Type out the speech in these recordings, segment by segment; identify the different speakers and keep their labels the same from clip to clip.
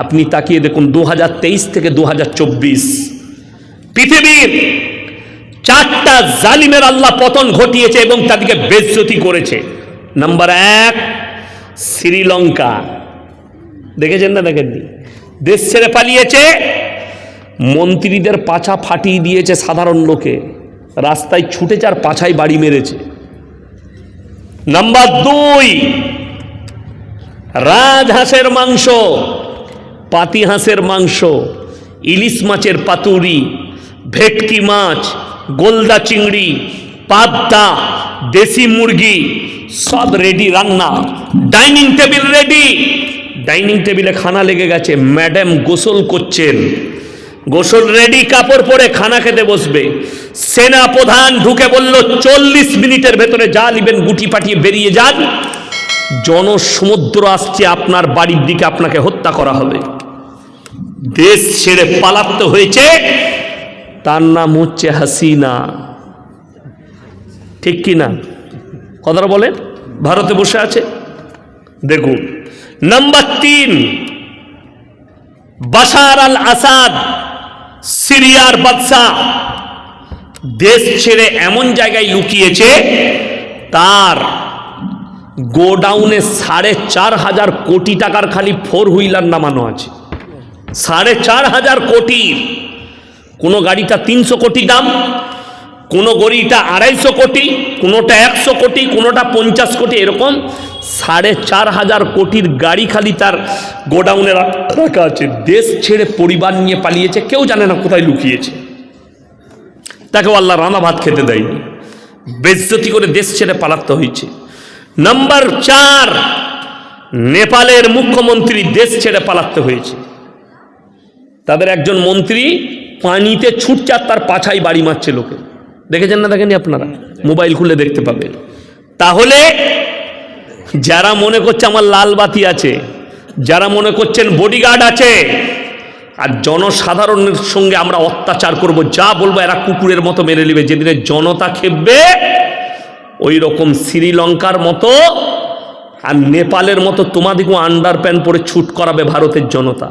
Speaker 1: আপনি তাকিয়ে দেখুন 2023 থেকে 2024 পৃথিবীর 4টা জালিমের আল্লাহ পতন ঘটিয়েছে এবং তাদেরকে বেইজ্জতি করেছে। নাম্বার 1 শ্রীলঙ্কা, দেখেছেন না? দেখেননি? দেশ ছেড়ে পালিয়েছে, মন্ত্রীদের পাছা ফাটিয়ে দিয়েছে, সাধারণ লোকে রাস্তায় ছুটেছে আর পাছায় বাড়ি মেরেছে। নাম্বার 2 রাজহাঁসের মাংস, পাতি হাঁসের মাংস, ইলিশ মাছের পাতুরি, ভেটকি মাছ, গোলদা চিংড়ি, পাবদা, দেশি মুরগি সব রেডি রান্না, ডাইনিং টেবিল রেডি। ডাইনিং টেবিলে খানা লেগে গেছে, ম্যাডাম গোসল করছেন, গোসল রেডি, কাপড় পরে খানা খেতে বসবে। সেনা প্রধান ঢুকে বলল 40 মিনিটের ভেতরে যা নিবেন গুটি পাঠিয়ে বেরিয়ে যান, জনসমুদ্র আসছে আপনার বাড়ির দিকে, আপনাকে হত্যা করা হবে। দেশ ছেড়ে পালাতে হয়েছে, তার নাম হচ্ছে হাসিনা। ঠিক কি না? কথাটা বলেন। ভারতে বসে আছে। দেখুন নাম্বার 3 বাশার আল আসাদ, সিরিয়ার বাদশাহ, দেশ ছেড়ে এমন জায়গায় লুকিয়েছে, তার গোডাউনে 4,500 কোটি টাকার খালি 4 হুইলার নামানো আছে। 4,500 কোটির। কোনো গাড়িটা 300 কোটি দাম, কোনো গড়িটা 250 কোটি, কোনোটা 100 কোটি, কোনোটা 50 কোটি, এরকম 4,500 কোটির গাড়ি খালি তার গোডাউনে রাখা আছে। দেশ ছেড়ে পরিবার নিয়ে পালিয়েছে, কেউ জানে না কোথায় লুকিয়েছে। তাকে আল্লাহ রান্না ভাত খেতে দেয়নি, বেইজ্জতি করে দেশ ছেড়ে পালাতে হয়েছে। নাম্বার 4 নেপালের মুখ্যমন্ত্রী, দেশ ছেড়ে পালাতে হয়েছে। তাদের একজন মন্ত্রী পানিতে ছুটছে আর তার পাছায় বাড়ি মারছে লোকে। দেখেছেন না? দেখেনি? আপনারা মোবাইল খুলে দেখতে পাবেন। তাহলে যারা মনে করছে আমার লাল বাতি আছে, যারা মনে করছেন বডিগার্ড আছে, আর জনসাধারণের সঙ্গে আমরা অত্যাচার করব, যা বলবো এরা কুকুরের মতো মেরে নেবে, যেদিনে জনতা খেপবে ওই রকম শ্রীলঙ্কার মতো আর নেপালের মতো তোমাদেরকেও আন্ডার প্যান্ট পরে ছুট করাবে ভারতের জনতা।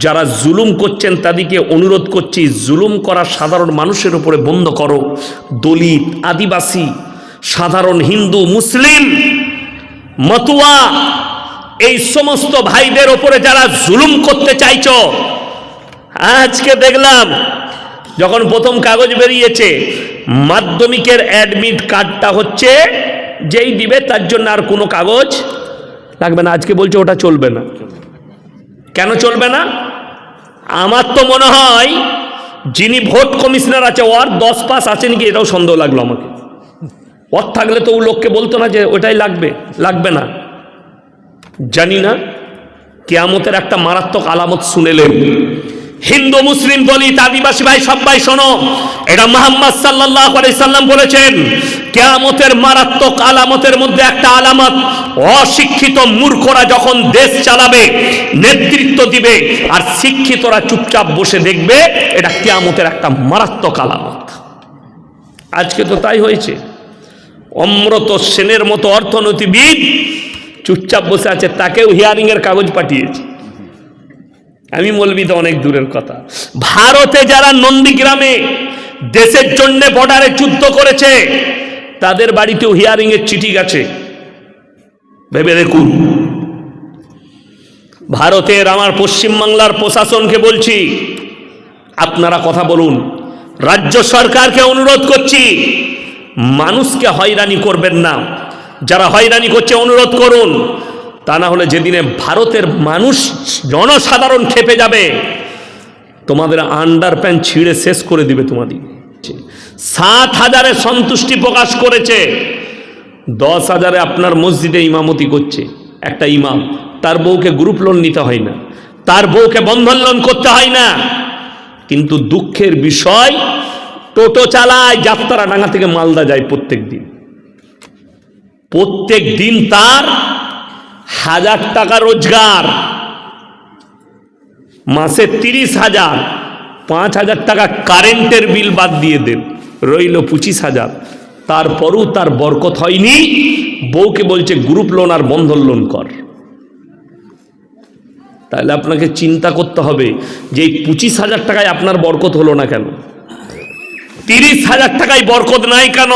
Speaker 1: যারা জুলুম করছেন তাদেরকে অনুরোধ করছি, জুলুম করা সাধারণ মানুষের উপরে বন্ধ করো। দলিত, আদিবাসী, সাধারণ হিন্দু, মুসলিম, মতুয়া, এই সমস্ত ভাইদের ওপরে যারা জুলুম করতে চাইছো, আজকে দেখলাম যখন প্রথম কাগজ বেরিয়েছে, মাধ্যমিকের অ্যাডমিট কার্ডটা হচ্ছে যেই দিবে তার জন্য আর কোনো কাগজ লাগবে না। আজকে বলছে ওটা চলবে না। কেন চলবে না? আমার তো মনে হয় যিনি ভোট কমিশনার আছে ওর 10 পাস আছে নাকি, এটাও সন্দেহ লাগলো আমাকে। ওর থাকলে তো ও লোককে বলতো না যে ওটাই লাগবে, লাগবে না। জানি না, কিয়ামতের একটা মারাত্মক আলামত শুনেলেন। হিন্দু, মুসলিম, দলিত, আদিবাসী ভাই সবাই শোনো, এটা মুহাম্মদ সাল্লাল্লাহু আলাইহি সাল্লাম বলেছেন, কিয়ামতের মারাত্মক আলামতের মধ্যে একটা আলামত, অশিক্ষিত মূর্খরা যখন দেশ চালাবে, নেতৃত্ব দিবে, আর শিক্ষিতরা চুপচাপ বসে দেখবে, এটা কিয়ামতের একটা মারাত্মক আলামত। আজকে তো তাই হয়েছে। অমৃত সেনের মতো অর্থনীতিবিদ চুপচাপ বসে আছে, তাকেও হিয়ারিং এর কাগজ পাঠিয়েছে। আমি মৌলবি তো অনেক দূরের কথা। ভারতে যারা নন্দীগ্রামে দেশের জন্য বর্ডারে যুদ্ধ করেছে, তাদের বাড়িতেও হিয়ারিং এর চিঠি গেছে। ভেবে দেখুন। ভারতের আমার পশ্চিমবাংলার প্রশাসনকে বলছি, আপনারা কথা বলুন। রাজ্য সরকারকে অনুরোধ করছি, মানুষকে হয়রানি করবেন না। যারা হয়রানি করছে অনুরোধ করুন, তা না হলে যেদিনে ভারতের মানুষ জনসাধারণ খেপে যাবে, তোমাদের আন্ডার প্যান্ট ছিঁড়ে শেষ করে দিবে তোমাদের। 7,000-এ সন্তুষ্টি প্রকাশ করেছে, 10,000-এ আপনার মসজিদে ইমামতি করছে একটা ইমাম। তার বউকে গ্রুপ লোন নিতে হয় না, তার বউকে বন্ধন লোন করতে হয় না। কিন্তু দুঃখের বিষয়, টোটো চালায়, যাত্রাডাঙ্গা থেকে মালদা যায় প্রত্যেক দিন। প্রত্যেক দিন তার 1,000 টাকা রোজগার, মাসে 30,000, 5,000 টাকা কারেন্টের বিল বাদ দিয়ে দেন, রইল 25,000। তারপরও তার বরকত হয়নি, বউকে বলছে গ্রুপ লোন আর বন্ধন লোন কর। তাহলে আপনাকে চিন্তা করতে হবে যে এই 25,000 টাকায় আপনার বরকত হলো না কেন, 30,000 টাকায় বরকত নাই কেন?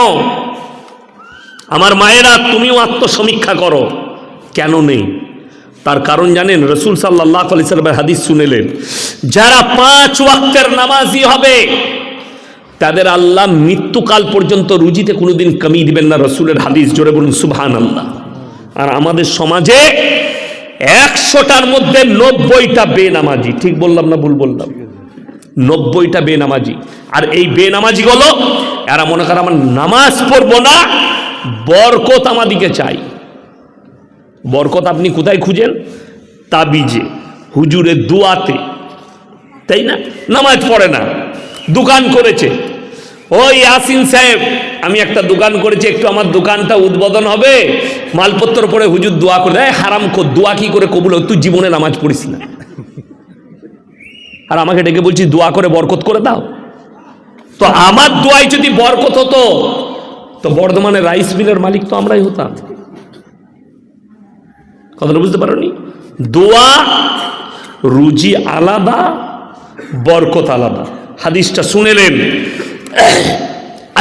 Speaker 1: আমার মায়েরা, তুমিও আত্মসমীক্ষা করো, কেন নেই? তার কারণ জানেন? রসুল সাল্লাল্লাহু আলাইহি ওয়াসাল্লামের হাদিস শুনেলেন, যারা 5 ওয়াক্তের নামাজি হবে তাদের আল্লাহ মৃত্যুকাল পর্যন্ত রুজিতে কোনোদিন কমি দিবেন না। রসুলের হাদিস, জোরে বলুন সুবহানাল্লাহ। আর আমাদের সমাজে 100টার মধ্যে 90টা বেনামাজি। ঠিক বললাম না ভুল বললাম? 90টা বেনামাজি। আর এই বেনামাজি গুলো এরা মনে করে আমার নামাজ পড়বো না, বরকত আমাদিকে চাই। বরকত আপনি কোথায় খুঁজেন? তাবিজে, হুজুরের দুয়াতে, তাই না? নামাজ পড়ে না, দোকান করেছে। ওই ইয়াসিন সাহেব, আমি একটা দোকান করেছি, একটু আমার দোকানটা উদ্বোধন হবে, মালপত্র পরে হুজুর দোয়া করে দেয়। হারাম খোর, দোয়া কি করে কবুল হয়? তুই জীবনে নামাজ পড়িস না, আর আমাকে ডেকে বলছি দোয়া করে বরকত করে দাও। তো আমার দোয়ায় যদি বরকত হতো তো বর্ধমানের রাইস মিলের মালিক তো আমরাই হতাম। কথাটা বুঝতে পারোনি? দোয়া, রুজি আলাদা, বরকত আলাদা। হাদিসটা শুনেলেন,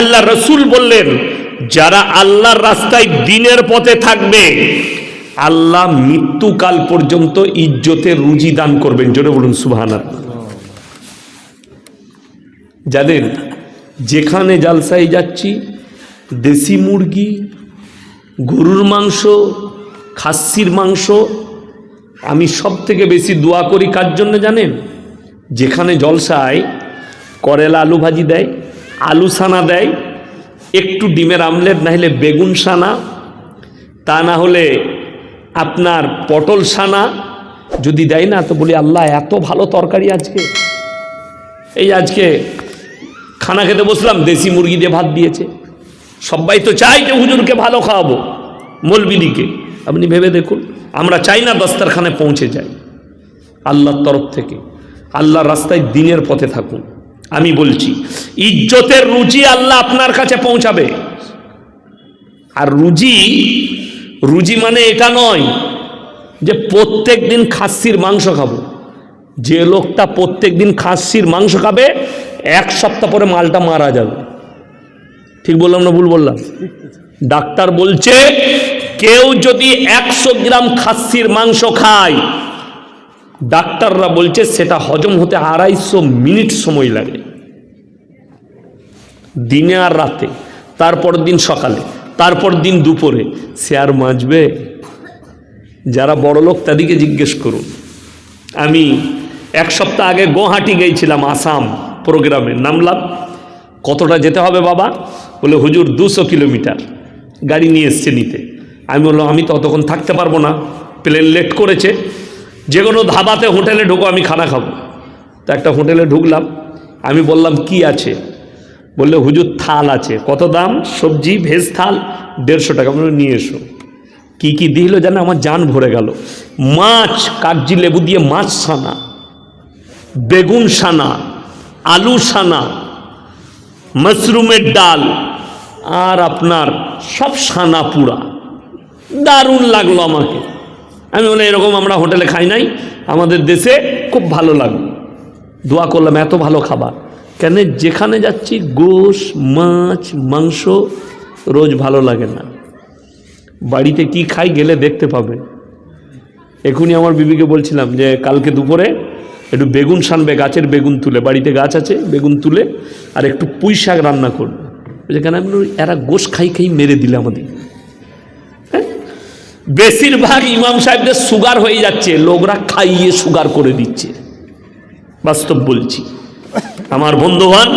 Speaker 1: আল্লাহ রসুল বললেন, যারা আল্লাহর রাস্তায় দিনের পথে থাকবে আল্লাহ মৃত্যুকাল পর্যন্ত ইজ্জতের রুজি দান করবেন। জোরে বলুন সুবহানাল্লাহ। জানেন, যেখানে জালসায় যাচ্ছি দেশি মুরগি, গরুর মাংস, খাসির মাংস, আমি সব থেকে বেশি দোয়া করি কার জন্য জানেন? যেখানে জলসায় করেলা আলু ভাজি দেয়, আলু সানা দেয়, একটু ডিমের আমলেট, না হলে বেগুন সানা, তা না হলে আপনার পটল সানা যদি দেয় না, তো বলি আল্লাহ এত ভালো তরকারি আজকে। এই আজকে খানা খেতে বসলাম, দেশি মুরগি দিয়ে ভাত দিয়েছে। সবাই তো চাই যে হুজুরকে ভালো খাওয়াবো, মৌলবিদিকে। আপনি ভেবে দেখুন, আমরা চাই না দস্তরখানে পৌঁছে যাই। আল্লাহর তরফ থেকে আল্লাহর রাস্তায় দিনের পথে থাকুন। আমি বলছি, ইজ্জতের রুজি আল্লাহ আপনার কাছে পৌঁছাবে। আর রুজি মানে এটা নয় যে প্রত্যেক দিন খাসির মাংস খাবো। যে লোকটা প্রত্যেক দিন খাসির মাংস খাবে, 1 সপ্তাহ পরে মালটা মারা যাবে। ঠিক বললাম না ভুল বললাম? ডাক্তার বলছে কেউ যদি 100 গ্রাম খাসির মাংস খায়, ডাক্তাররা বলছে সেটা হজম হতে 250 মিনিট সময় লাগে, দিনে আর রাতে, তারপর দিন সকালে, তারপর দিন দুপুরে। সে আর বাঁচবে? যারা বড় লোক তাদেরকে জিজ্ঞেস করুন। আমি 1 সপ্তাহ আগে গুয়াহাটি গিয়েছিলাম, আসাম প্রোগ্রামে নামলাম। কতটা যেতে হবে বাবা? বলে হুজুর 200 কিলোমিটার। গাড়ি নিয়ে এসছে নিতে। আমি বললাম আমি তো ততক্ষণ থাকতে পারবো না, প্লেন লেট করেছে, যে কোনো ধাবাতে হোটেলে ঢুকো, আমি খানা খাবো। তো একটা হোটেলে ঢুকলাম, আমি বললাম কি আছে? বললে হুজুর থাল আছে। কত দাম? সবজি ভেজ থাল 150 টাকা। বলে নিয়ে এসো। কি কি দিল জানে? আমার জান ভরে গেল। মাছ, কাগজি লেবু দিয়ে মাছ সানা, বেগুন সানা, আলু সানা, মাশরুমের ডাল, আর আপনার সব সানা পুরা। দারুণ লাগলো আমাকে। আমি বলে এরকম আমরা হোটেলে খাই নাই, আমাদের দেশে খুব ভালো লাগলো। দোয়া করলাম এত ভালো খাবার কেন? যেখানে যাচ্ছি গোশ, মাছ, মাংস রোজ ভালো লাগে না। বাড়িতে কি খাই গেলে দেখতে পাবে। এখনই আমার বিবিকে বলছিলাম যে কালকে দুপুরে একটু বেগুন সানবে, গাছের বেগুন তুলে, বাড়িতে গাছ আছে, বেগুন তুলে আর একটু পুঁই শাক রান্না করবে। যেখানে এরা গোশ খাই মেরে দিলে আমাদের। বেশিরভাগ ইমাম সাহেবদের সুগার হয়ে যাচ্ছে, লোকরা খাইয়ে সুগার করে দিচ্ছে। বাস্তব বলছি আমার বন্ধুগণ,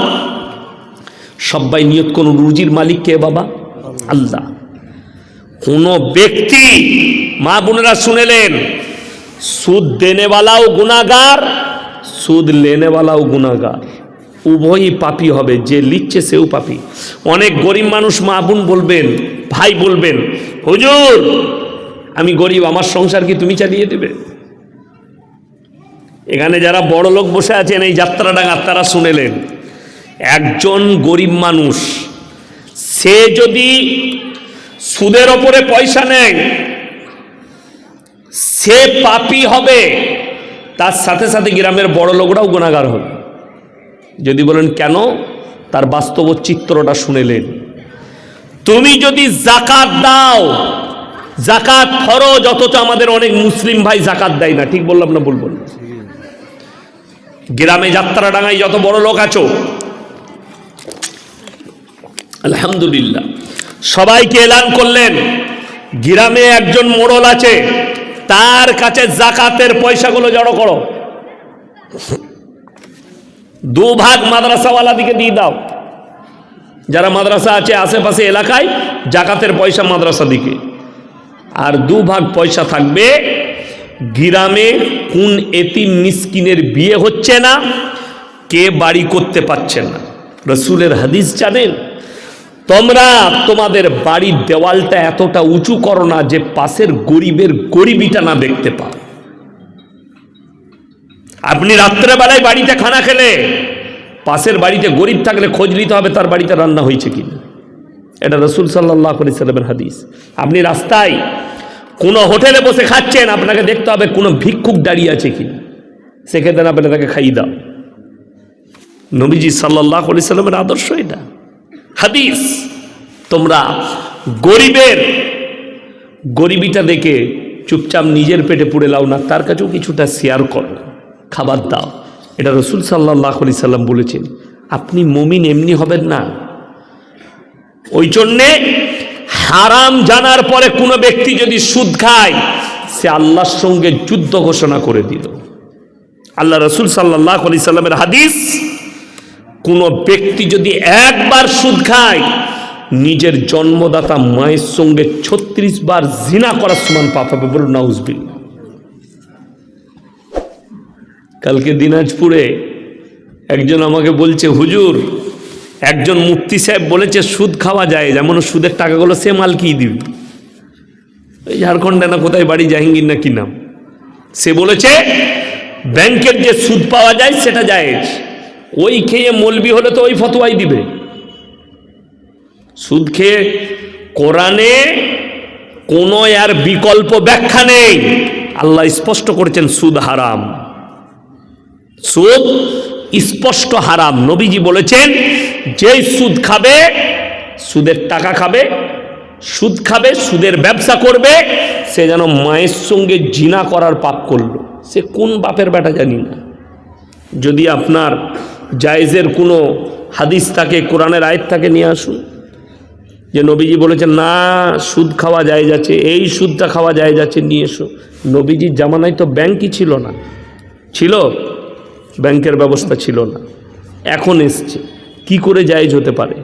Speaker 1: সবাই নিয়ত করুন, রুজির মালিক কে বাবা? আল্লাহ। কোন ব্যক্তি, মা বোনেরা শুনেলেন, সুদ দেনেওয়ালাও গুনাহগার, সুদ লেনেওয়ালাও গুনাহগার, উভয়ই পাপী হবে। যে লিখছে সেও পাপী। অনেক গরিব মানুষ, মা বোন বলবেন, ভাই বলবেন, হুজুর আমি গরিব, আমার সংসার কি তুমি চালিয়ে দেবে? এখানে যারা বড় লোক বসে আছেন এই যাত্রাডাঙ্গা, তারা শুনেলেন, একজন গরিব মানুষ সে যদি সুদের ওপরে পয়সা নেয় সে পাপী হবে। তার সাথে সাথে গ্রামের বড় লোকরাও গুনাহগার হবে। যদি বলেন কেন, তার বাস্তব চিত্রটা শুনেলেন। তুমি যদি জাকাত দাও, জাকাত ফরজ, অথচ আমাদের অনেক মুসলিম ভাই জাকাত দেয় না, ঠিক বললাম না ভুল বললাম? গ্রামে যাত্রাডাঙ্গায় যত বড় লোক আছো, আলহামদুলিল্লাহ, সবাইকে এলান করলেন গ্রামে একজন মোড়ল আছে, তার কাছে জাকাতের পয়সাগুলো জড়ো করো, 2 ভাগ মাদ্রাসাওয়ালা দিকে দিয়ে দাও। যারা মাদ্রাসা আছে আশেপাশে এলাকায়, জাকাতের পয়সা মাদ্রাসা দিকে, আর 2 ভাগ পয়সা থাকবে গ্রামে কোন এতিম মিসকিনের বিয়ে হচ্ছে না, কে বাড়ি করতে পারছে না। রসুলের হাদিস জানেন, তোমরা তোমাদের বাড়ির দেওয়ালটা এতটা উঁচু করো না যে পাশের গরিবের গরিবিটা না দেখতে পাও। আপনি রাত্রেবেলায় বাড়িতে খানা খেলে পাশের বাড়িতে গরিব থাকলে খোঁজ নিতে হবে তার বাড়িতে রান্না হয়েছে কিনা। এটা রসুল সাল্লাল্লাহু আলাইহি সাল্লামের হাদিস। আপনি রাস্তায় কোনো হোটেলে বসে খাচ্ছেন, আপনাকে দেখতে হবে কোনো ভিক্ষুক দাঁড়িয়ে আছে কিনা, সেক্ষেত্রে না পেলে তাকে খাইয়ে দাও। নবীজি সাল্লাল্লাহু আলাইহি সাল্লামের আদর্শ এটা, হাদিস। তোমরা গরিবের গরিবিটা দেখে চুপচাপ নিজের পেটে পুড়ে লাও না, তার কাছেও কিছুটা শেয়ার করো, খাবার দাও। এটা রসুল সাল্লাল্লাহু আলাইহি সাল্লাম বলেছেন। আপনি মুমিন এমনি হবেন না। ওই জন্যে হারাম জানার পরে কোনো ব্যক্তি যদি সুদ খায়, সে আল্লাহর সঙ্গে যুদ্ধ ঘোষণা করে দিল। আল্লাহ রসুল সাল্লাল্লাহু আলাইহি সাল্লামের হাদিস, কোনো ব্যক্তি যদি একবার সুদ খায়, নিজের জন্মদাতা মায়ের সঙ্গে 36 বার জিনা করার সমান পাপ হবে। বলুন নাউজুবিল্লাহ। কালকে দিনাজপুরে একজন আমাকে বলছে, হুজুর, একজন মুফতি সাহেব বলেছে সুদ খাওয়া যায়, যেমন সুদের টাকাগুলো সে মালকিয়ে দিবি। এই ঝাড়খণ্ডে না কোথায় বাড়ি, জাহাঙ্গীর না কি নাম, সে বলেছে ব্যাংকের যে সুদ পাওয়া যায় সেটা জায়েজ। ওই খেয়ে মৌলবি হলে তো ওই ফতোয়াই দিবে। সুদ খেয়ে কোরআনে কোনো আর বিকল্প ব্যাখ্যা নেই। আল্লাহ স্পষ্ট করেছেন সুদ হারাম, সুদ স্পষ্ট হারাম। নবীজি বলেছেন, যেই সুদ খাবে, সুদের টাকা খাবে, সুদ খাবে, সুদের ব্যবসা করবে, সে যেন মায়ের সঙ্গে জিনা করার পাপ করলো। সে কোন বাপের বেটা জানি না। যদি আপনার জায়েজের কোনো হাদিস থাকে, কোরআনের আয়াত থাকে, নিয়ে আসুন যে নবীজি বলেছেন না সুদ খাওয়া জায়েজ আছে, এই সুদটা খাওয়া জায়েজ আছে, নিয়ে এসো। নবীজির জামানায় তো ব্যাংকই ছিল না, ছিল ব্যাংকের ব্যবস্থা ছিল না, এখন এসছে। কি করে জায়েজ হতে পারে?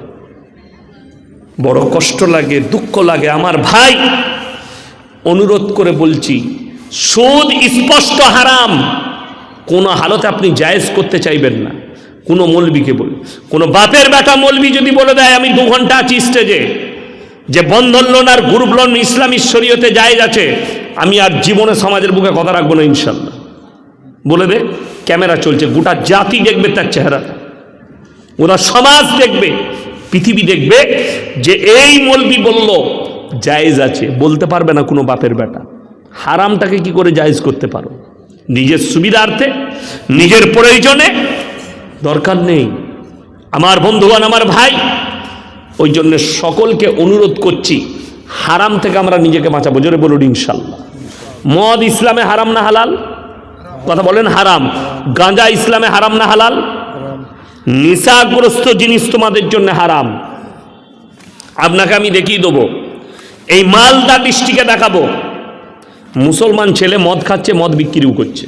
Speaker 1: বড় কষ্ট লাগে, দুঃখ লাগে। আমার ভাই, অনুরোধ করে বলছি, সুদ স্পষ্ট হারাম, কোনো হালতে আপনি জায়েজ করতে চাইবেন না। কোনো মৌলবীকে বলে, কোনো বাপের বেটা মৌলবী যদি বলে দেয় আমি 2 ঘন্টা আছি স্টেজে, যে বন্ধন লোন আর গ্রুপ লোন ইসলামী শরীয়তে জায়েজ আছে, আমি আর জীবনে সমাজের বুকে কথা রাখবো না ইনশাল্লাহ। বলে দে, ক্যামেরা চলছে, গোটা জাতি দেখবে তার চেহারাটা, ওরা সমাজ দেখবে, পৃথিবী দেখবে যে এই মৌলবী বলল জায়েজ আছে। বলতে পারবে না কোনো বাপের বেটা। হারামটাকে কি করে জায়েজ করতে পারো? নিজের সুবিধার্থে, নিজের প্রয়োজনে, দরকার নেই। আমার বন্ধুগণ, আমার ভাই, ওই জন্য সকলকে অনুরোধ করছি, হারাম থেকে আমরা নিজেকে বাঁচাবো। জোরে বলুন ইনশাল্লাহ। মদ ইসলামে হারাম না হালাল? কথা বলেন হারাম। গাঁজা ইসলামে হারাম না হালাল? নেশাগ্রস্ত জিনিস তোমাদের জন্য হারাম। আপনাকে আমি দেখিয়ে দেবো, এই মালদা ডিস্ট্রিক্টে দেখাবো, মুসলমান ছেলে মদ খাচ্ছে, মদ বিক্রিও করছে।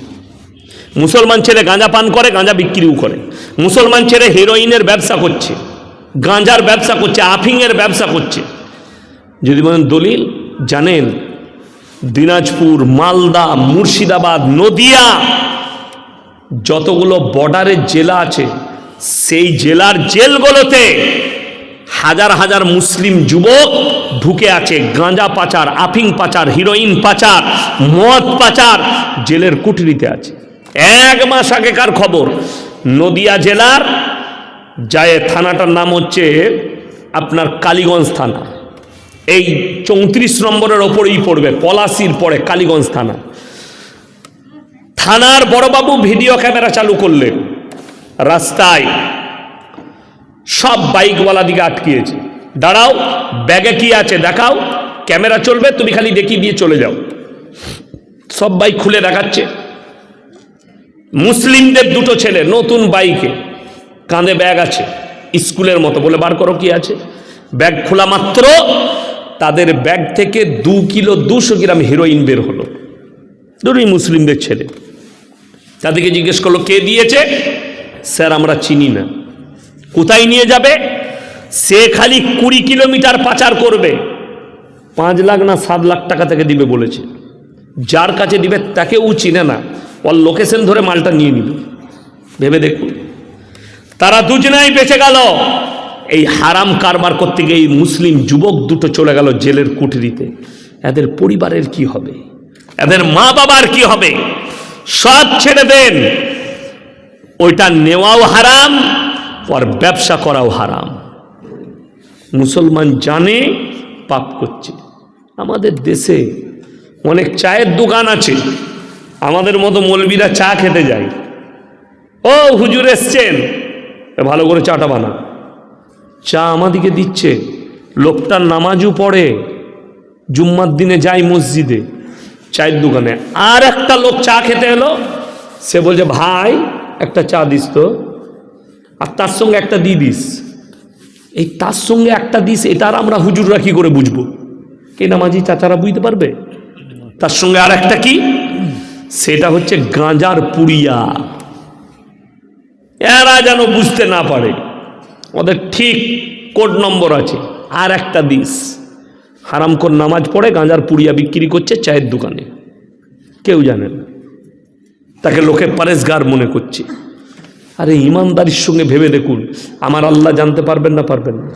Speaker 1: মুসলমান ছেলে গাঁজা পান করে, গাঁজা বিক্রিও করে। মুসলমান ছেলে হেরোইনের ব্যবসা করছে, গাঁজার ব্যবসা করছে, আফিংয়ের ব্যবসা করছে। যদি বলেন দলিল, জানেন দিনাজপুর, মালদা, মুর্শিদাবাদ, নদিয়া, যতগুলো বর্ডারের জেলা আছে, সেই জেলার জেলগুলোতে হাজার হাজার মুসলিম যুবক ঢুকে আছে। গাঁজা পাচার, আফিং পাচার, হিরোইন পাচার, মদ পাচার, জেলের কুঠরিতে আছে। 1 মাস আগেকার খবর, নদিয়া জেলার যায় থানাটার নাম হচ্ছে আপনার কালীগঞ্জ থানা, এই 34 নম্বরের ওপরেই পড়বে, পলাশির পরে কালীগঞ্জ থানা। থানার বড়বাবু ভিডিও ক্যামেরা চালু করলেন, রাস্তায় সব বাইকওয়ালা দিকে আটকিয়েছে, দাঁড়াও, ব্যাগে কি আছে দেখাও, ক্যামেরা চলবে, তুমি খালি দেখিয়ে দিয়ে চলে যাও। সব বাইক খুলে দেখাচ্ছে। মুসলিমদের দুটো ছেলে নতুন বাইকে, কাঁধে ব্যাগ আছে স্কুলের মতো, বলে বার করো কি আছে। ব্যাগ খোলা মাত্র তাদের ব্যাগ থেকে 2 কিলো 200 গ্রাম হেরোইন বের হলো। দুটোই মুসলিমদের ছেলে। তাদেরকে জিজ্ঞেস করলো কে দিয়েছে, স্যার আমরা চিনি না। কোথায় নিয়ে যাবে, সে খালি 20 কিলোমিটার পাচার করবে, 5 লাখ না 7 লাখ টাকা থেকে দিবে বলেছে। যার কাছে দিবে তাকেও চিনে না, ওর লোকেশন ধরে মালটা নিয়ে নিবে। ভেবে দেখুন, তারা দুজনেই বেঁচে গেল। এই হারাম কারবার করতে গিয়ে এই মুসলিম যুবক দুটো চলে গেল জেলের কুঠরিতে। এদের পরিবারের কি হবে, এদের মা বাবার কি হবে? সব ছেড়ে দেন, ওইটা নেওয়াও হারাম, আর ব্যবসা করাও হারাম। মুসলমান জানে পাপ করছে। আমাদের দেশে অনেক চায়ের দোকান আছে, আমাদের মতো মৌলবীরা চা খেতে যায়। ও হুজুর এসছেন, ভালো করে চাটা বানা। চা আমাদিকে দিচ্ছে, লোকটার নামাজও পড়ে, জুম্মার দিনে যায় মসজিদে, চায়ের দোকানে। আর একটা লোক চা খেতে এলো, সে বলছে ভাই একটা চা দিস তো, আর তার সঙ্গে একটা দিয়ে দিস। এই তার সঙ্গে একটা দিস, এটা আর আমরা হুজুররা কি করে বুঝবো? কে নামাজি চাচারা বুঝতে পারবে? তার সঙ্গে আর একটা কি, সেটা হচ্ছে গাঁজার পুড়িয়া। এরা যেন বুঝতে না পারে, ওদের ঠিক কোড নম্বর আছে। আর একটা দিস, হারামখোর নামাজ পড়ে গাঁজার পুড়িয়া বিক্রি করছে চায়ের দোকানে, কেউ জানে না, তাকে লোকে পারেসগার মনে করছে। আরে ইমানদারির সঙ্গে ভেবে দেখুন, আমার আল্লাহ জানতে পারবেন না পারবেন না?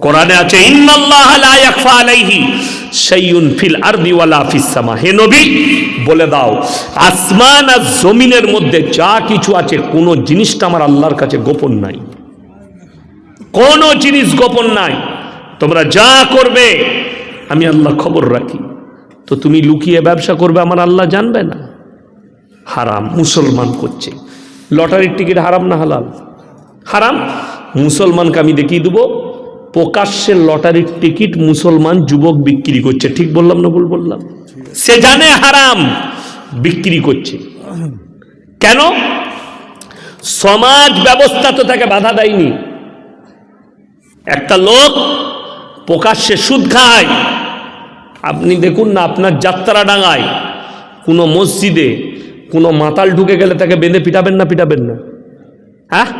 Speaker 1: কোরআনে আছে ইন্নাল্লাহা লা ইয়াখফা আলাইহি শাইউন ফিল আরদি ওয়ালা ফিস সামা। হে নবী বলে দাও, আসমান আর জমিনের মধ্যে যা কিছু আছে কোনো জিনিসটা আমার আল্লাহর কাছে গোপন নাই, কোনো জিনিস গোপন নাই। তোমরা যা করবে আমি আল্লাহ খবর রাখি। তো তুমি লুকিয়ে ব্যবসা করবে, আমার আল্লাহ জানবে না? হারাম মুসলমান করছে। লটারির টিকিট হারাম না হালাল? হারাম। মুসলমানকে আমি দেখিয়ে দেবো, প্রকাশ্যে লটারির টিকিট মুসলমান যুবক বিক্রি করছে। ঠিক বললাম না ভুল বললাম? সে জানে হারাম, বিক্রি করছে। কেন? সমাজ ব্যবস্থা তো তাকে বাধা দেয়নি। একটা লোক প্রকাশ্যে সুদ খায়, আপনি দেখুন না আপনার যাত্রাডাঙ্গায় কোনো মসজিদে কোনো মাতাল ঢুকে গেলে তাকে বেঁধে পিটাবেন না পিটাবেন না? হ্যাঁ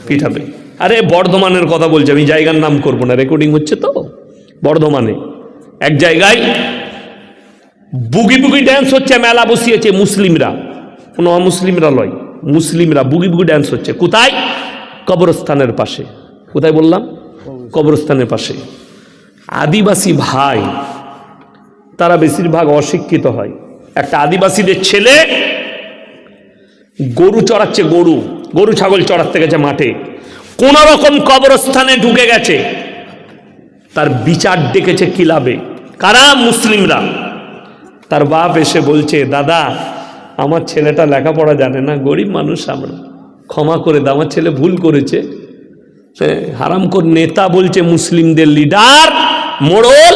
Speaker 1: পিটাবে। আরে বর্ধমানের কথা বলছি আমি, জায়গার নাম করবো না, রেকর্ডিং হচ্ছে তো। বর্ধমানে এক জায়গায় বুগি বুগি ড্যান্স হচ্ছে, মেলা বসিয়েছে মুসলিমরা, কোনো অমুসলিমরা লয়, মুসলিমরা বুগি বুগি ড্যান্স হচ্ছে। কোথায়? কবরস্থানের পাশে। কোথায় বললাম? কবরস্থানের পাশে। আদিবাসী ভাই, তারা বেশিরভাগ অশিক্ষিত হয়। একটা আদিবাসীদের ছেলে গরু চড়াচ্ছে, গরু ছাগল চড়াতে গেছে মাঠে, কোন রকম কবরস্থানে ঢুকে গেছে। তার বিচার ডেকেছে ক্লাবে। কারা? মুসলিমরা। তার বাপ এসে বলছে, দাদা আমার ছেলেটা লেখাপড়া জানে না, গরিব মানুষ আমরা, ক্ষমা করে দাও, আমার ছেলে ভুল করেছে। হারামখোর নেতা বলছে মুসলিমদের লিডার, মোড়ল,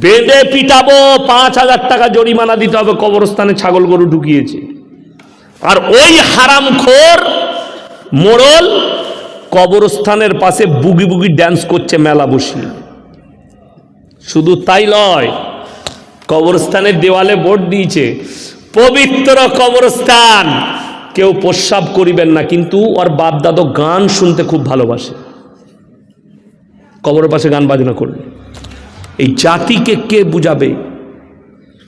Speaker 1: বেঁধে পিটাবো, 5,000 টাকা জরিমানা দিতে হবে, কবরস্থানে ছাগল গরু ঢুকিয়েছে। আর ওই হারামখোর মোড়ল কবরস্থানের পাশে বুগি বুগি ড্যান্স করছে মেলা বসিয়ে। শুধু তাই নয়, কবরস্থানের দেওয়ালে বোর্ড দিয়েছে, পবিত্র কবরস্থান, কেউ প্রস্রাব করিবেন না, কিন্তু ওর বাপ দাদু গান শুনতে খুব ভালোবাসে, কবরের পাশে গান বাজনা করবে। এই জাতিকে কে বুঝাবে?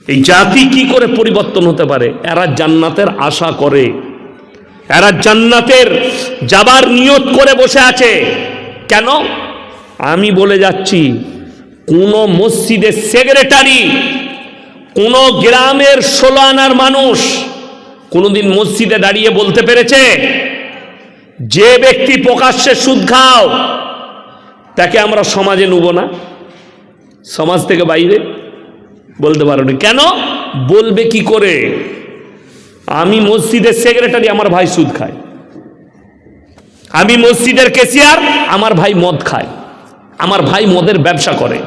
Speaker 1: এই জাতি কি করে পরিবর্তন হতে পারে? এরা জান্নাতের আশা করে, এরা জান্নাতের যাবার নিয়ত করে বসে আছে। কেন? আমি বলে যাচ্ছি, কোন মসজিদের সেক্রেটারি, কোন গ্রামের 16 আনার মানুষ কোনদিন মসজিদে দাঁড়িয়ে বলতে পেরেছে যে ব্যক্তি প্রকাশ্যে সুদ খাও তাকে আমরা সমাজে নেব না? সমাজ থেকে বাইরে বলতে পারো না। কেন? বলবে কি করে? আমি মসজিদের সেক্রেটারি, আমার ভাই সুদ খায়। আমি মসজিদের ক্যাশিয়ার, আমার ভাই মদ খায়, আমার ভাই মদের ব্যবসা করে।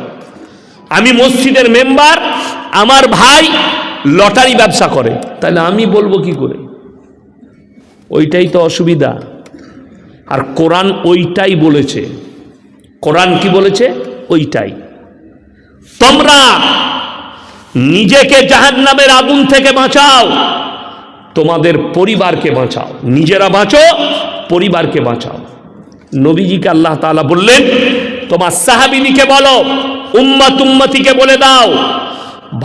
Speaker 1: আমি মসজিদের মেম্বার, আমার ভাই লটারি ব্যবসা করে। তাহলে আমি বলবো কি করে? ওইটাই তো অসুবিধা। আর কোরআন ওইটাই বলেছে। কোরআন কি বলেছে? ওইটাই। তোমরা নিজেকে জাহান্নামের আগুন থেকে বাঁচাও, তোমাদের পরিবারকে বাঁচাও। নিজেরা বাঁচো, পরিবারকে বাঁচাও। নবীজিকে আল্লাহ তাআলা বললেন, তোমার সাহাবিনীকে বলো, উম্মত উম্মতিকে বলে দাও,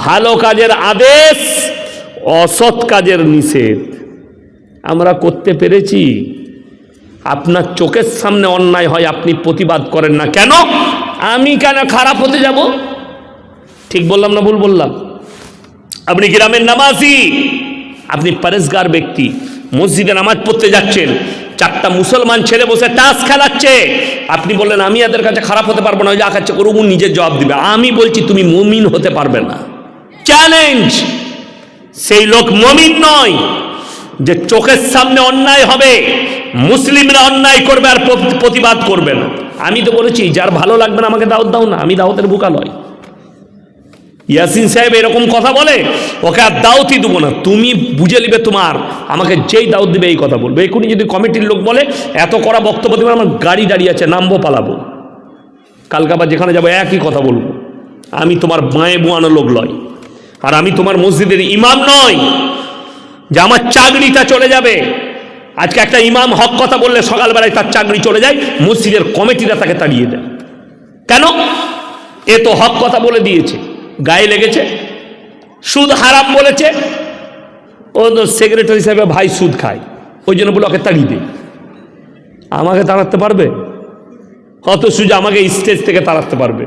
Speaker 1: ভালো কাজের আদেশ, অসৎ কাজের নিষেধ। আমরা করতে পেরেছি? আপনার চোখের সামনে অন্যায় হয়, আপনি প্রতিবাদ করেন না কেন? আমি কেন খারাপ হতে যাব? ঠিক বললাম না ভুল বললাম? আপনি গ্রামের নামাজি, আপনি পরেজগার ব্যক্তি, মসজিদে নামাজ পড়তে যাচ্ছেন, চারটা মুসলমান ছেলে বসে তাস খেলাচ্ছে, আপনি বললেন আমি এদের কাছে খারাপ হতে পারবো না, ওই যা খাচ্ছে করুক, নিজের জবাব দিবে। আমি বলছি তুমি মুমিন হতে পারবে না। চ্যালেঞ্জ। সেই লোক মুমিন নয় যে চোখের সামনে অন্যায় হবে, মুসলিমরা অন্যায় করবে আর প্রতিবাদ করবে না। আমি তো বলেছি যার ভালো লাগবে না আমাকে দাওয়াত দাও না, আমি দাওয়াতের বোকা নয়। ইয়াসিন সাহেব এরকম কথা বলে, ওকে আর দাওয়াতই দেবো না। তুমি বুঝে নিবে, তোমার আমাকে যেই দাওয়াত দিবে এই কথা বলবে। এখনই যদি কমিটির লোক বলে এত করা বক্তব্য দেবে, আমার গাড়ি দাঁড়িয়ে আছে, নামবো, পালাবো। কালকে আবার যেখানে যাবো একই কথা বলবো। আমি তোমার বাঁয়ে বোয়ানো লোক নয়, আর আমি তোমার মসজিদের ইমাম নয় যে আমার চাকরিটা চলে যাবে। আজকে একটা ইমাম হক কথা বললে সকালবেলায় তার চাকরি চলে যায়, মসজিদের কমিটিরা তাকে তাড়িয়ে দেয়। কেন? এ তো হক কথা বলে দিয়েছে, গায়ে লেগেছে, সুদ হারাম বলেছে, ও তো সেক্রেটারি সাহেবের ভাই সুদ খায়, ওই জন্য বলে ওকে তাড়িয়ে দেয়। আমাকে তাড়াতে পারবে? কত সুজা আমাকে স্টেজ থেকে তাড়াতে পারবে?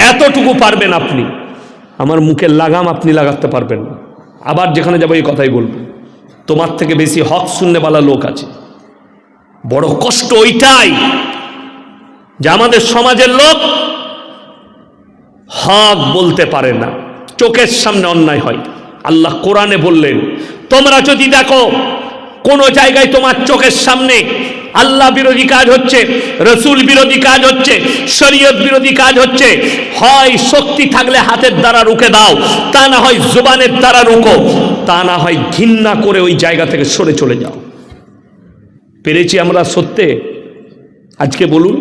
Speaker 1: এতটুকু পারবেন আপনি। আমার মুখের লাগাম আপনি লাগাতে পারবেন না। আবার যেখানে যাবো এই কথাই বলবো, তোমার থেকে বেশি হক শুননেওয়ালা লোক আছে। বড় কষ্ট ওইটাই যে আমাদের সমাজের লোক হক বলতে পারে না, চোখের সামনে অন্যায় হয়। আল্লাহ কোরআনে বললেন, তোমরা যদি দেখো কোন জায়গায় তোমার চোখের সামনে আল্লাহ বিরোধী কাজ হচ্ছে, রসুল বিরোধী কাজ হচ্ছে, শরীয়ত বিরোধী কাজ হচ্ছে, হয় শক্তি থাকলে হাতের দ্বারা রুখে দাও, তা না হয় জুবানের দ্বারা রুখো, তা না হয় ঘৃণা করে ওই জায়গা থেকে সরে চলে যাও। পেরেছি আমরা সত্যে? আজকে বলুন,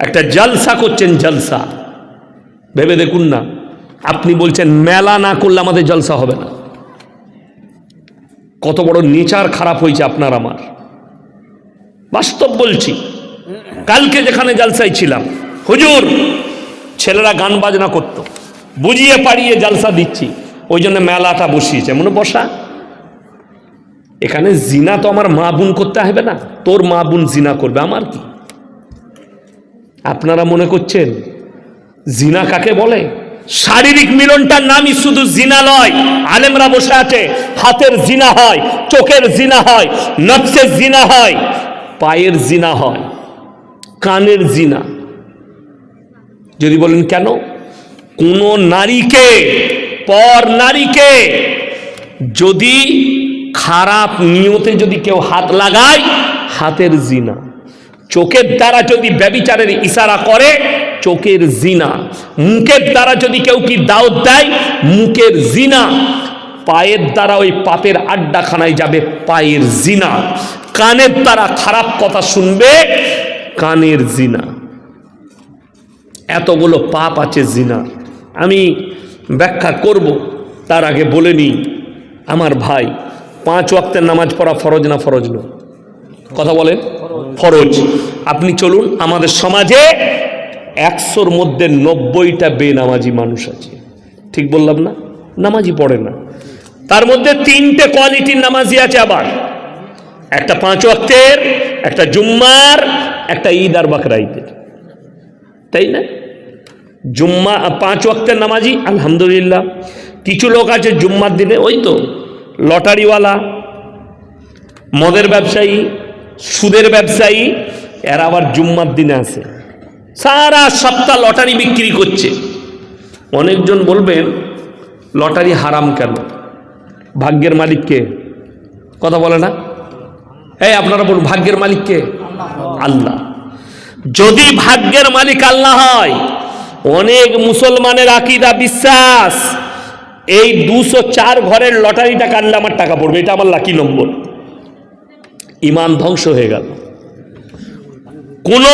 Speaker 1: একটা জলসা করছেন, জলসা ভেবে দেখুন না। আপনি বলছেন মেলা না করলে আমাদের জলসা হবে না। কত বড় নেচার খারাপ হয়েছে আপনার আমার। বাস্তব বলছি, কালকে যেখানে জলসায় ছিলাম, হুজুর ছেলেরা গান বাজনা করত, বুঝিয়ে পাড়িয়ে জলসা দিচ্ছি, ওই জন্য মেলাটা বসিয়েছে। মনে বসা, এখানে জিনা তো আমার মা বোন করতে হবে না, তোর মা বোন জিনা করবে, আমার কি? আপনারা মনে করছেন জিনা কাকে বলে? শারীরিক মিলনটার নামই শুধু জিনা নয়। আলেমরা বসে আছে, হাতের জিনা হয়, চোখের জিনা হয়, নফসের জিনা হয়, পায়ের জিনা হয়, কানের জিনা। যদি বলেন কেন? কোন নারীকে, পর নারীকে যদি খারাপ নিয়তে যদি কেউ হাত লাগায়, হাতের জিনা। চোখের দ্বারা যদি ব্যভিচারের ইশারা করে, চোখের জিনা। মুখের দ্বারা যদি কেউ কি দাওয়াত দেয়, মুখের জিনা। পায়ের দ্বারা ওই পাপের আড্ডাখানায় যাবে, পায়ের জিনা। কানের দ্বারা খারাপ কথা শুনবে, কানের জিনা। এতগুলো পাপ আছে জিনার। আমি ব্যাখ্যা করব, তার আগে বলে নিই, আমার ভাই, 5 ওয়াক্তের নামাজ পড়া ফরজ না ফরজ না? কথা বলেন, ফরজ। আপনি চলুন, আমাদের সমাজে 100-র মধ্যে 90টা বেনামাজি মানুষ আছে। ঠিক বললাম না? নামাজি পড়ে না। তার মধ্যে 3টে কোয়ালিটির নামাজি আছে আবার, একটা 5 ওয়াক্তের, একটা জুম্মার, একটা ঈদ আর বাকরা ঈদের, তাই না? জুম্মা 5 ওয়াক্তের নামাজি আলহামদুলিল্লাহ। কিছু লোক আছে জুম্মার দিনে ওই তো লটারিওয়ালা, মদের ব্যবসায়ী, সুদের ব্যবসায়ী, এরা আবার জুম্মার দিনে আসে, সারা সপ্তাহ লটারি বিক্রি করছে। অনেকজন বলবেন লটারি হারাম কেন? ভাগ্যের মালিক কে? কথা বলে না? এই আপনারা বলুন, ভাগ্যের মালিক কে? আল্লাহ। যদি ভাগ্যের মালিক আল্লাহ হয়, অনেক মুসলমানের আকীদা বিশ্বাস এই 204 ঘরের লটারিটা কাটলে আমার টাকা পড়বে, এটা আমার লাকি নম্বর। ইমান ধ্বংস হয়ে গেল। কোন